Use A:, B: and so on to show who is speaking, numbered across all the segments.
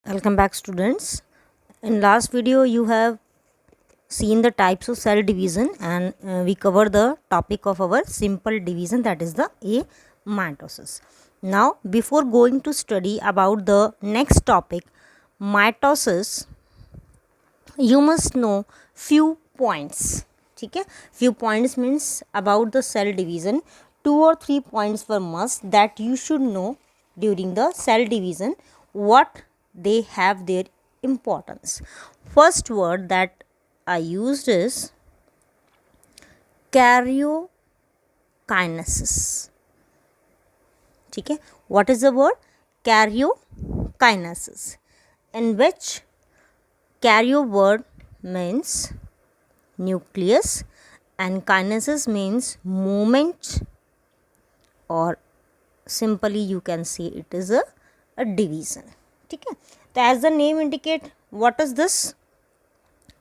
A: Welcome back, students. In last video you have seen the types of cell division, and we cover the topic of our simple division, that is the mitosis. Now before going to study about the next topic, mitosis, you must know few points. ठीक है, few points means about the cell division. 2 or 3 points were must that you should know during the cell division, what they have their importance. First word that I used is karyokinesis. ठीक है, what is the word? Karyokinesis, in which karyo word means nucleus and kinesis means movement, or simply you can say it is a division. ठीक है, तो as the name indicate, what is this?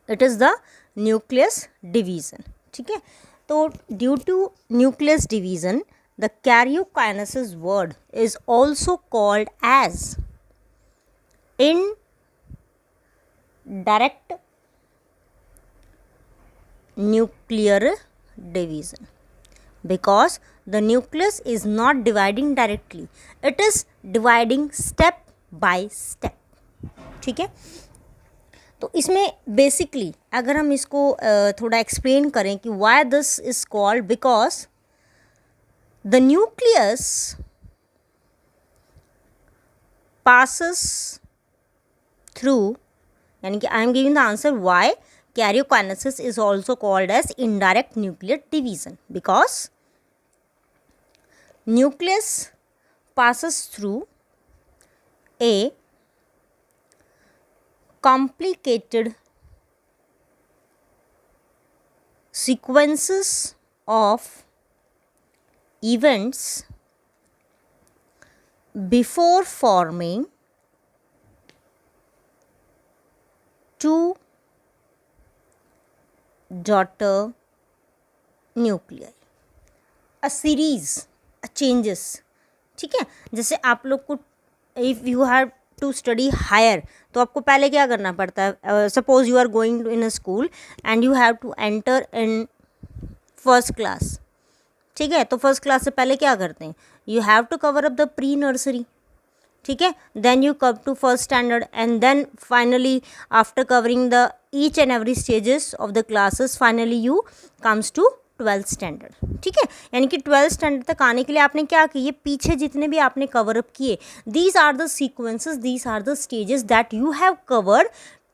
A: It is the nucleus division. ठीक है, तो due to nucleus division, the karyokinesis word is also called as indirect nuclear division, because the nucleus is not dividing directly, it is dividing step by step. ठीक है, तो इसमें basically अगर हम इसको थोड़ा एक्सप्लेन करें कि why this is called, because the nucleus passes through, यानी कि I am giving the answer why karyokinesis is also called as indirect nuclear division, because nucleus passes through a complicated sequences of events before forming two daughter nuclei, a series, a changes. ठीक है, जैसे आप लोग को if you have to study higher, तो आपको पहले क्या करना पड़ता है? Suppose you are going in a school and you have to enter in first class. ठीक है, तो फर्स्ट क्लास से पहले क्या करते हैं? You have to cover up the pre nursery. ठीक है, then you come to first standard, and then finally after covering the each and every stages of the classes, finally you comes to 12th standard. ठीक है, यानी कि 12th standard तक आने के लिए आपने क्या किए? पीछे जितने भी आपने कवर अप किए, these are the sequences, these are the stages that you have covered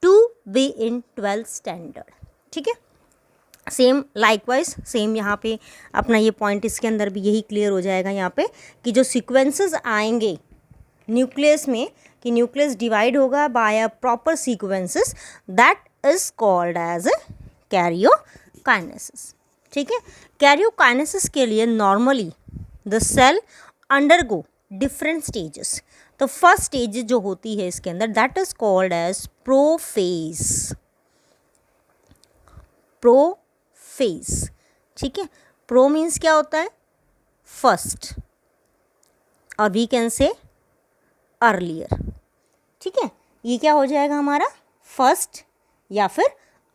A: to be in 12th standard. ठीक है, सेम लाइकवाइज सेम यहाँ पे अपना ये पॉइंट इसके अंदर भी यही क्लियर हो जाएगा यहाँ पे कि जो सीक्वेंसेस आएंगे न्यूक्लियस में, कि न्यूक्लियस डिवाइड होगा by a proper sequences, that is called as karyokinesis. ठीक है, karyokinesis के लिए normally the cell undergo different stages. तो फर्स्ट स्टेज जो होती है इसके अंदर, that is called as prophase. Prophase. ठीक है, प्रो मीन्स क्या होता है? फर्स्ट, और वी कैन से अर्लियर. ठीक है, ये क्या हो जाएगा हमारा? फर्स्ट या फिर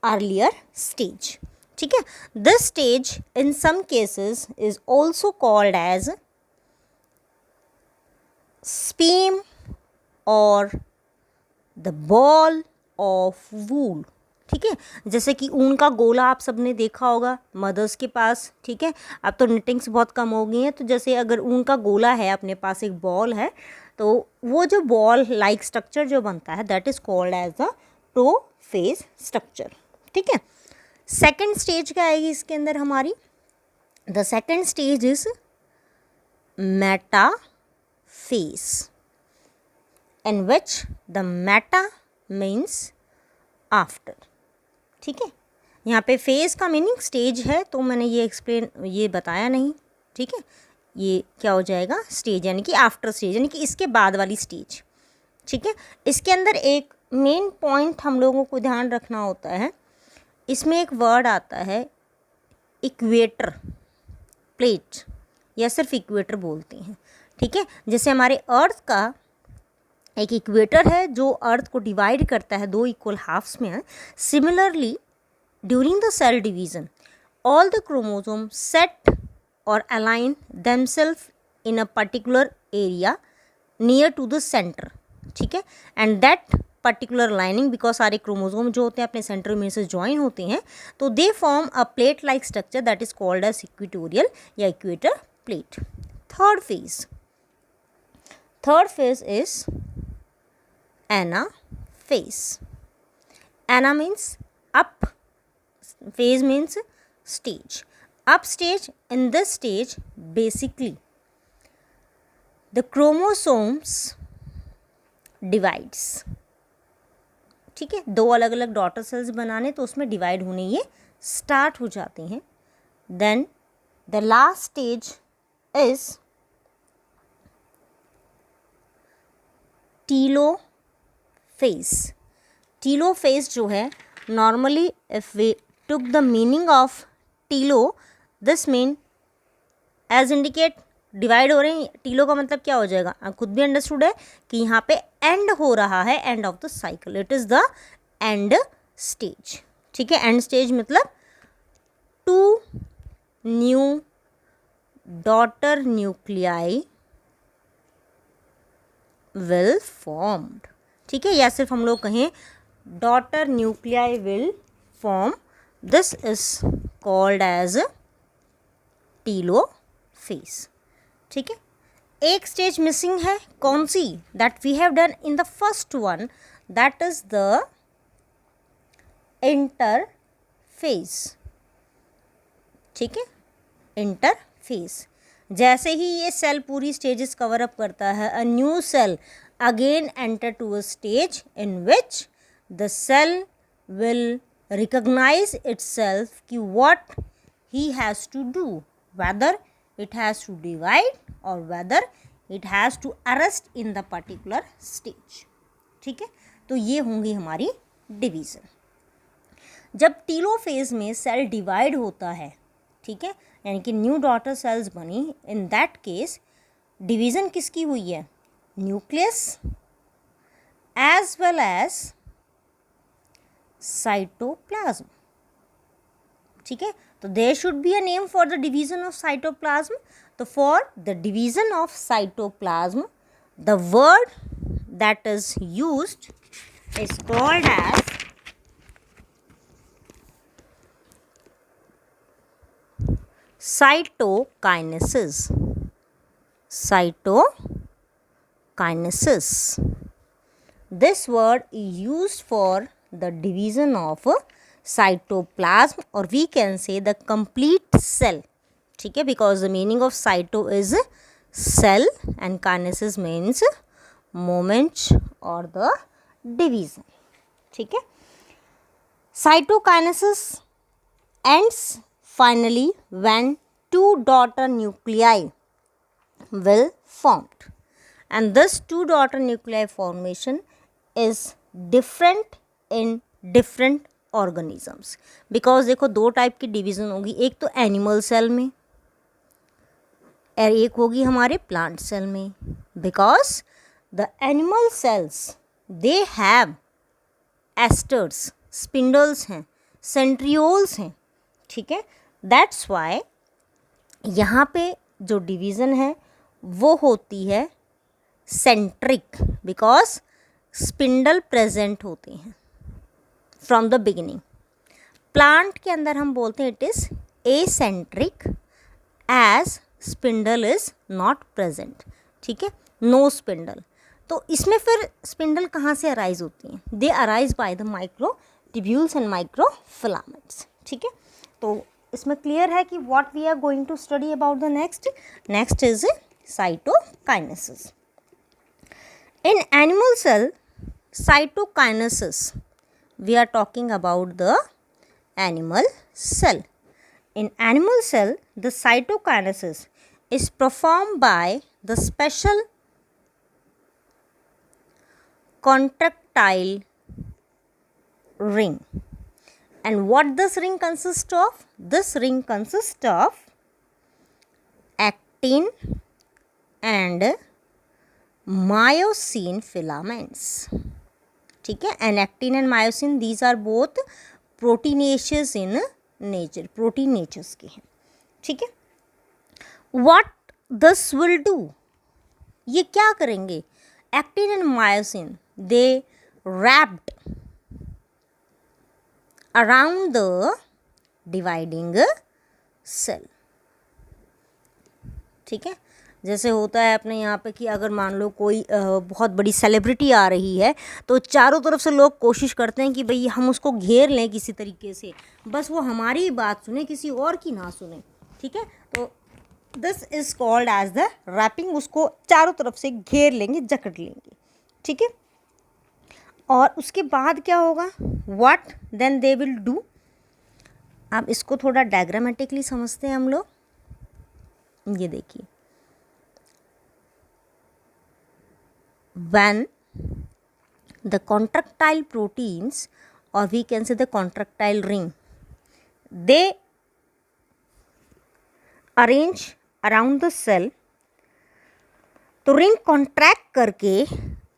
A: अर्लियर स्टेज. ठीक है, this stage in some cases is also called as spireme or the ball of wool. ठीक है, जैसे कि ऊन का गोला आप सबने देखा होगा मदर्स के पास. ठीक है, अब तो निटिंग्स बहुत कम हो गई हैं, तो जैसे अगर ऊन का गोला है अपने पास, एक बॉल है, तो वो जो बॉल लाइक स्ट्रक्चर जो बनता है, that is called as the prophase structure. ठीक है, सेकेंड स्टेज क्या आएगी इसके अंदर हमारी? The second stage is metaphase, in which the meta means after. ठीक है, यहाँ पे फेज का मीनिंग स्टेज है, तो मैंने ये बताया नहीं. ठीक है, ये क्या हो जाएगा? स्टेज, यानी कि आफ्टर स्टेज, यानी कि इसके बाद वाली स्टेज. ठीक है, इसके अंदर एक मेन पॉइंट हम लोगों को ध्यान रखना होता है. इसमें एक वर्ड आता है इक्वेटर प्लेट, या सिर्फ इक्वेटर बोलते हैं. ठीक है, जैसे हमारे अर्थ का एक इक्वेटर है जो अर्थ को डिवाइड करता है, दो इक्वल हाफ्स में है. Similarly during the cell division all the chromosomes set or align themselves in a particular area near to the center. ठीक है, and that particular lining, because सारे क्रोमोसोम जो होते हैं अपने सेंटर में से ज्वाइन होते हैं, तो they form a plate like structure that is called as equatorial या equator plate. Third phase is anaphase. Ana means up, phase means stage. Up stage, in this stage basically the chromosomes divides. ठीक है, दो अलग अलग daughter cells बनाने तो उसमें divide होने ये स्टार्ट हो जाते हैं. Then the last stage is telophase. Telophase जो है, normally if we took the meaning of telo, this mean as indicate divide हो रहे हैं. टीलो का मतलब क्या हो जाएगा, खुद भी अंडरस्टूड है कि यहाँ पे एंड हो रहा है, end of the cycle. It is the end stage. ठीक है, एंड स्टेज मतलब two new daughter nuclei will formed. ठीक है, या सिर्फ हम लोग कहें daughter nuclei will form, this is called as telophase. ठीक है, एक स्टेज मिसिंग है, कौन सी, that we have done in the first one, that is the interphase. ठीक है, इंटरफेज. जैसे ही ये सेल पूरी स्टेजेस कवर अप करता है, a new cell again enter to a stage in which the cell will recognize itself कि what he has to do, whether it has to divide or whether it has to arrest in the particular stage. ठीक है, तो ये होंगी हमारी division. जब telophase में cell divide होता है, ठीक है, यानी कि न्यू डॉटर सेल्स बनी, इन दैट केस डिवीज़न किसकी हुई है, nucleus as well as cytoplasm. ठीक है, तो there should be a name for the division of cytoplasm. तो for the division of cytoplasm the word that is used is called as cytokinesis. Cytokinesis. This word is used for the division of cytoplasm, or we can say the complete cell. ठीक है, because the meaning of cyto is cell and kinesis means movement or the division. ठीक है, cytokinesis ends finally when two daughter nuclei will formed, and this two daughter nuclei formation is different in different organisms. Because देखो दो type की division होगी, एक तो animal cell में और एक होगी हमारे प्लांट सेल में. Because the animal cells they have asters, spindles हैं, सेंट्रियोल्स हैं. ठीक है, दैट्स वाई यहाँ पे जो डिवीज़न है वो होती है सेंट्रिक, बिकॉज स्पिंडल प्रेजेंट होते हैं फ्रॉम द बिगिनिंग. प्लांट के अंदर हम बोलते हैं it is acentric as spindle is not present. ठीक है, नो स्पिंडल. तो इसमें फिर स्पिंडल कहाँ से अराइज होती हैं, they arise by the microtubules and microfilaments. ठीक है, तो इसमें क्लियर है कि what we are going to study about the next is cytokinesis. In animal cell cytokinesis, we are talking about the animal cell. In animal cell, the cytokinesis is performed by the special contractile ring. And what this ring consists of? This ring consists of actin and myosin filaments, ठीक है। And actin and myosin these are both proteinaceous in nature, protein natures के हैं, ठीक है। What this will do, ये क्या करेंगे, actin and myosin they wrapped around the dividing cell, ठीक है। जैसे होता है अपने यहाँ पे कि अगर मान लो कोई बहुत बड़ी सेलिब्रिटी आ रही है तो चारों तरफ से लोग कोशिश करते हैं कि भाई हम उसको घेर लें किसी तरीके से, बस वो हमारी ही बात सुने, किसी और की ना सुने, ठीक है। तो this is called as the wrapping, उसको चारों तरफ से घेर लेंगे, जकड़ लेंगे, ठीक है। और उसके बाद क्या होगा, what then they will do. अब इसको थोड़ा डायग्रामेटिकली समझते हैं हम लोग। ये देखिए, when the contractile proteins, or we can say the contractile ring, they arrange around the cell, तो रिंग कॉन्ट्रैक्ट करके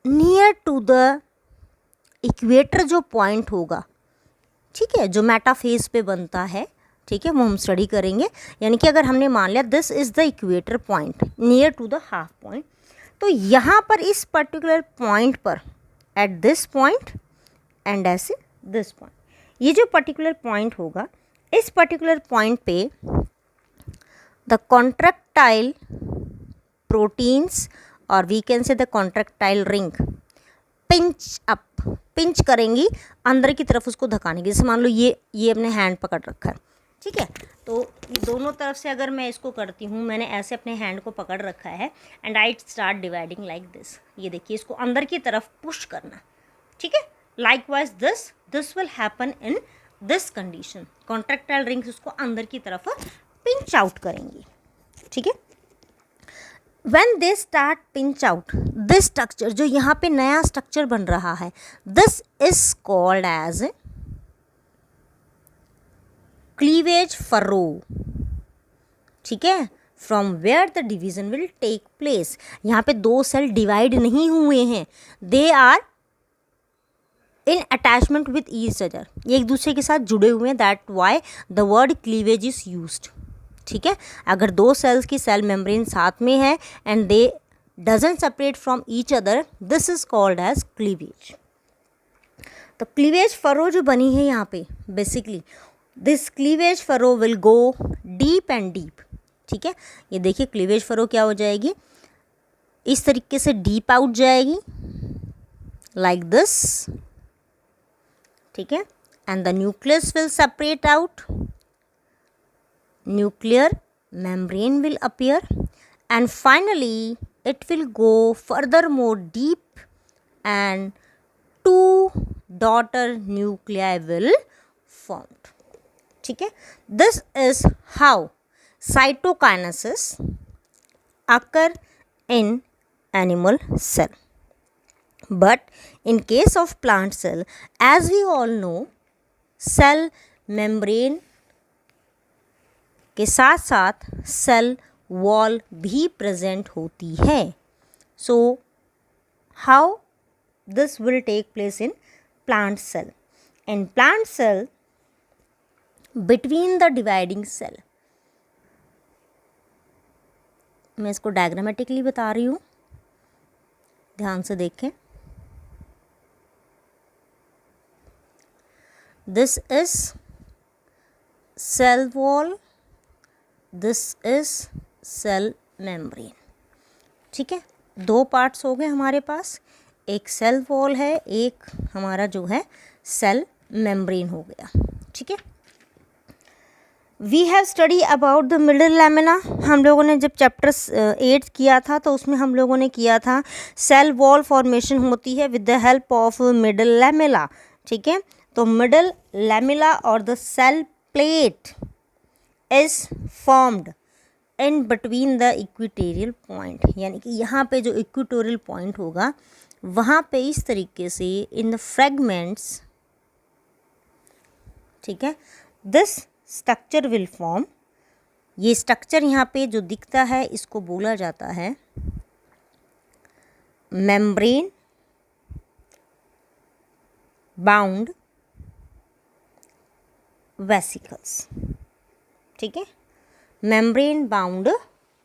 A: नियर टू द इक्वेटर जो पॉइंट होगा, ठीक है, जो मेटाफेज पे बनता है, ठीक है, वो हम स्टडी करेंगे। यानी कि अगर हमने मान लिया this is the equator point near to the half point, तो यहाँ पर इस पर्टिकुलर पॉइंट पर एट दिस पॉइंट एंड ऐसे दिस पॉइंट, ये जो पर्टिकुलर पॉइंट होगा, इस पर्टिकुलर पॉइंट पे द कॉन्ट्रैक्टाइल प्रोटीन्स और we can say the contractile ring pinch up, pinch करेंगी अंदर की तरफ, उसको धकानेंगी। जैसे मान लो ये अपने हैंड पकड़ रखा है, ठीक है, तो दोनों तरफ से अगर मैं इसको करती हूँ, मैंने ऐसे अपने हैंड को पकड़ रखा है and I start dividing like this, ये देखिए, इसको अंदर की तरफ पुश करना, ठीक है। Likewise this will happen in this condition, contractile rings उसको अंदर की तरफ पिंच आउट करेंगी, ठीक है। when they start pinch out, this structure, जो यहाँ पे नया स्ट्रक्चर बन रहा है, this is called as cleavage furrow, ठीक है, from where the division will take place। यहाँ पे दो सेल डिवाइड नहीं हुए हैं, they are in attachment with each other, ये एक दूसरे के साथ जुड़े हुए हैं, that why the word cleavage is used, ठीक है। अगर दो सेल्स की सेल मेम्ब्रेन साथ में है and they doesn't separate from each other, this is called as cleavage. तो क्लीवेज फरो जो बनी है यहाँ पे, basically this cleavage furrow will go deep and deep, ठीक है। ये देखिए क्लीवेज फरो क्या हो जाएगी, इस तरीके से डीप आउट जाएगी लाइक दिस, ठीक है, and the nucleus will separate out, nuclear membrane will appear, and finally it will go furthermore deep and two daughter nuclei will formed, ठीक है। This is how cytokinesis occur in animal cell, but in case of plant cell, as we all know, cell membrane के साथ साथ cell wall भी present होती है। So how this will take place in plant cell, in plant cell between the dividing cell, मैं इसको diagrammatically बता रही हूँ, ध्यान से देखें। This is cell wall, this is cell membrane, ठीक है। दो पार्ट्स हो गए हमारे पास, एक सेल वॉल है, एक हमारा जो है सेल मेम्ब्रेन हो गया, ठीक है। We have study about the middle lamina, हम लोगों ने जब चैप्टर 8 किया था तो उसमें हम लोगों ने किया था सेल वॉल फॉर्मेशन होती है with the help of middle lamella, ठीक है। तो मिडल लैमिला और the cell plate is formed in between the equatorial point, यानी कि यहाँ पे जो इक्वेटोरियल पॉइंट होगा वहाँ पे इस तरीके से इन द फ्रेगमेंट्स, ठीक है, दिस स्ट्रक्चर विल फॉर्म। ये स्ट्रक्चर यहाँ पे जो दिखता है इसको बोला जाता है membrane bound vesicles, ठीक है, मेम्ब्रेन बाउंड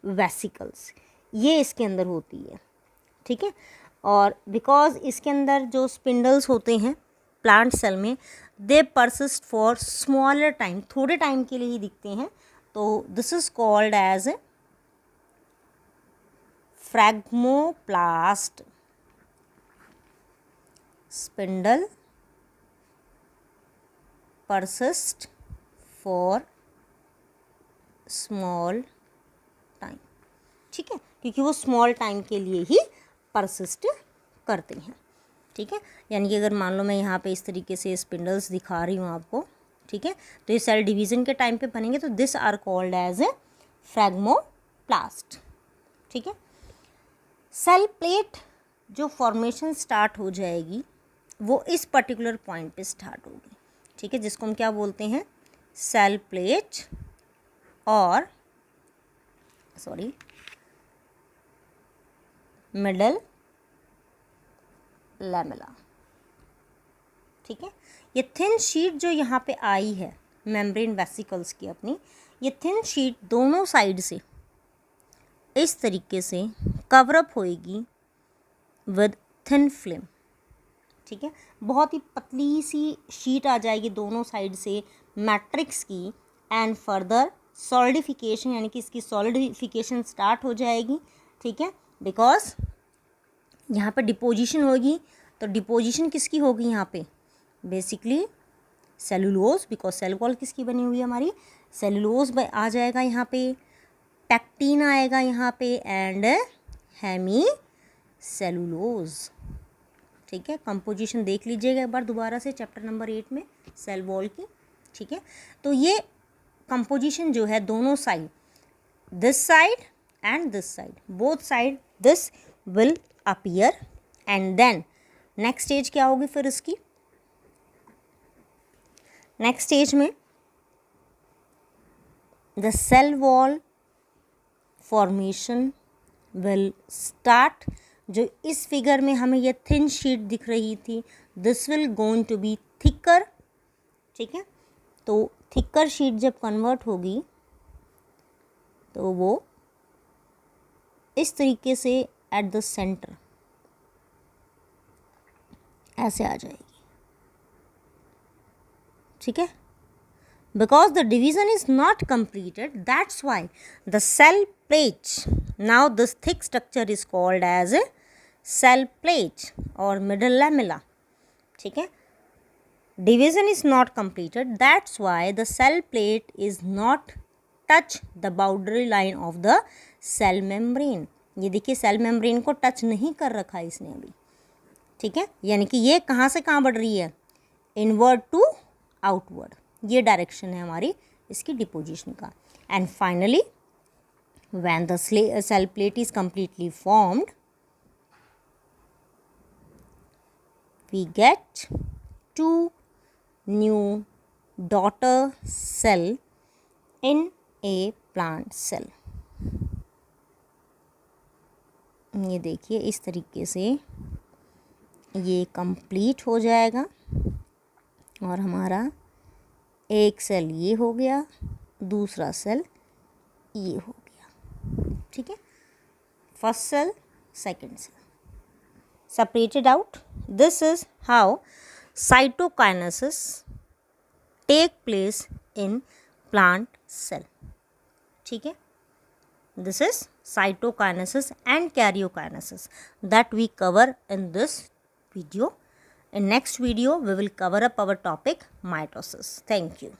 A: वेसिकल्स ये इसके अंदर होती है, ठीक है। और बिकॉज इसके अंदर जो स्पिंडल्स होते हैं प्लांट सेल में, they persist for smaller time, थोड़े टाइम के लिए ही दिखते हैं, तो this is called as phragmoplast. Spindle persist for small time, ठीक है, क्योंकि वो स्मॉल टाइम के लिए ही परसिस्ट करते हैं, ठीक है। यानी कि अगर मान लो मैं यहाँ पे इस तरीके से स्पिंडल्स दिखा रही हूँ आपको, ठीक है, तो ये सेल डिवीज़न के टाइम पे बनेंगे, तो this are called as a phragmoplast, ठीक है। सेल प्लेट जो फॉर्मेशन स्टार्ट हो जाएगी वो इस पर्टिकुलर पॉइंट पे स्टार्ट होगी, ठीक है, जिसको हम क्या बोलते हैं, सेल प्लेट और मिडल लैमेला, ठीक है। ये थिन शीट जो यहाँ पे आई है मेम्ब्रेन वेसिकल्स की अपनी, ये थिन शीट दोनों साइड से इस तरीके से कवर अप होएगी विद थिन फिल्म, ठीक है, बहुत ही पतली सी शीट आ जाएगी दोनों साइड से मैट्रिक्स की, एंड फर्दर सॉलिडिफिकेशन यानी कि इसकी सॉलिडिफिकेशन स्टार्ट हो जाएगी, ठीक है, बिकॉज यहाँ पर डिपोजिशन होगी, तो डिपोजिशन किसकी होगी यहाँ पे, basically cellulose, because cell wall किसकी बनी हुई है हमारी, सेलुलोज आ जाएगा यहाँ पे, पैक्टिन आएगा यहाँ पे, एंड हेमी सेलुलोज, ठीक है। कंपोजिशन देख लीजिएगा एक बार दोबारा से चैप्टर नंबर 8 में सेल वॉल की, ठीक है। तो ये कंपोजिशन जो है दोनों side, this side and this side, both side this will appear, and then next stage क्या होगी फिर इसकी, नेक्स्ट स्टेज में the cell wall formation will start. जो इस फिगर में हमें ये थिन शीट दिख रही थी, this will going to be thicker, ठीक है। तो थिकर शीट जब कन्वर्ट होगी तो वो इस तरीके से एट द सेंटर ऐसे आ जाएगी, ठीक है। Because the division is not completed, that's why the cell plate, now this thick structure is called as a cell plate or middle lamella, ठीक है। Division is not completed, that's why the cell plate is not touch the boundary line of the cell membrane। ये देखिए cell membrane को touch नहीं कर रखा है इसने अभी, ठीक है, यानी कि ये कहाँ से कहाँ बढ़ रही है, इनवर्ड टू आउटवर्ड, ये डायरेक्शन है हमारी इसकी डिपोजिशन का। And finally when the cell plate is completely formed, we get 2 new daughter cell in a plant cell. ये देखिए इस तरीके से ये कंप्लीट हो जाएगा और हमारा एक सेल ये हो गया, दूसरा सेल ये हो गया, ठीक है। First cell, second cell separated out. This is how cytokinesis take place in plant cell, ठीक है। This is cytokinesis and karyokinesis that we cover in this video. In next video we will cover up our topic mitosis. Thank you.